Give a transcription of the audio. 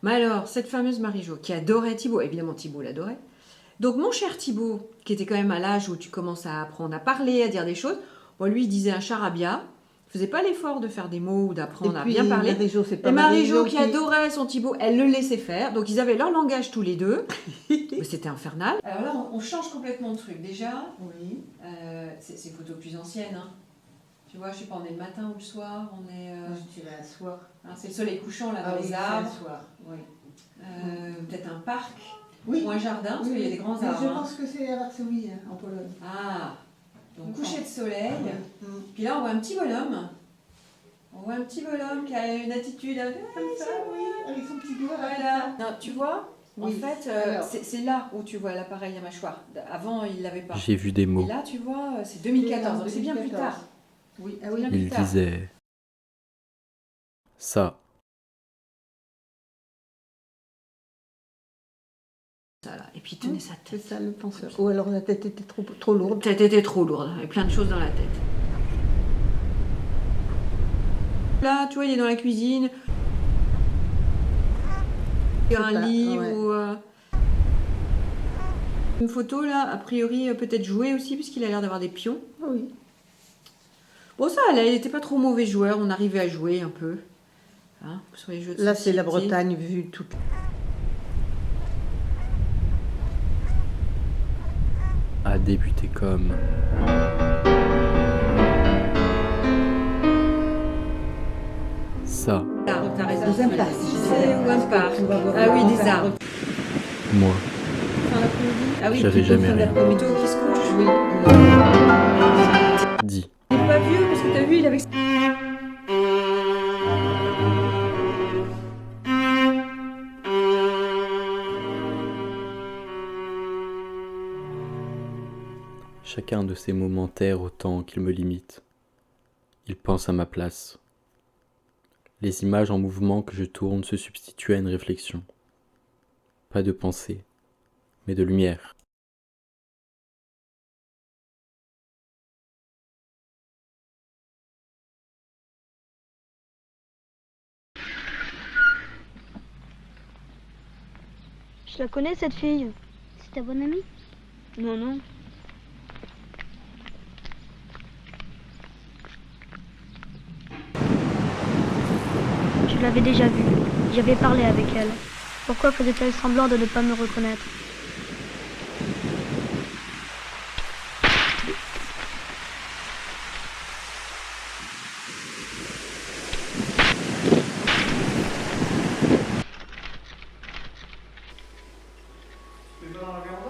Mais alors, cette fameuse Marie-Jo qui adorait Thibaut, évidemment Thibaut l'adorait. Donc mon cher Thibaut, qui était quand même à l'âge où tu commences à apprendre à parler, à dire des choses, bon, lui il disait un charabia, il faisait pas l'effort de faire des mots ou d'apprendre à bien parler. Marie-Jo, c'est pas Et Marie-Jo Marie-Jo qui adorait son Thibaut, elle le laissait faire. Donc ils avaient leur langage tous les deux. Mais c'était infernal. Alors là, on change complètement de truc. Déjà, Oui. c'est une photo plus ancienne. Hein. Tu vois, je sais pas, on est le matin ou le soir, on est... Je dirais un soir. Hein, c'est le soleil couchant là dans les oui, arbres. un soir, oui. Peut-être un parc Oui. ou un jardin, parce qu'il y a des grands arbres. Je pense que c'est à Varsovie, hein, en Pologne. Ah, donc coucher de soleil. Mm. Puis là, on voit un petit bonhomme. On voit un petit bonhomme qui a une attitude Comme ça, oui, avec son petit doigt. Voilà. Non, tu vois, Oui. en fait, c'est là où tu vois l'appareil à mâchoire. Avant, il l'avait pas. J'ai vu des mots. Et là, tu vois, c'est 2014, donc c'est bien plus tard. Oui, Ah oui, bien Il plus tard. disait ça. Ça, là. Et puis il tenait sa C'est tête. ça le penseur. Ou alors la tête était trop lourde. La tête était trop lourde, il y avait plein de choses dans la tête. Là, tu vois, il est dans la cuisine. Il y a un livre ou... Une photo, là, a priori, peut-être jouée aussi, puisqu'il a l'air d'avoir des pions. Oui. Bon, ça allait, il n'était pas trop mauvais joueur, on arrivait à jouer un peu. Hein, sur les jeux de Là, c'est la société. Bretagne vue toute. A débuté comme ça. Arbres, t'as raison. Deuxième place. Ou un parc. Ah oui, des arbres. Moi, Ah oui, j'avais jamais rien plutôt qui se couche. Oui. dit. Il n'est pas vieux, parce que t'as vu, il avait... Chacun de ces moments terre autant qu'il me limite. Il pense à ma place. Les images en mouvement que je tourne se substituent à une réflexion. Pas de pensée, mais de lumière. Je la connais cette fille. C'est ta bonne amie? Non, non. Je l'avais déjà vue. J'avais parlé avec elle. Pourquoi faisait-elle semblant de ne pas me reconnaître? Tu vas dans la gare?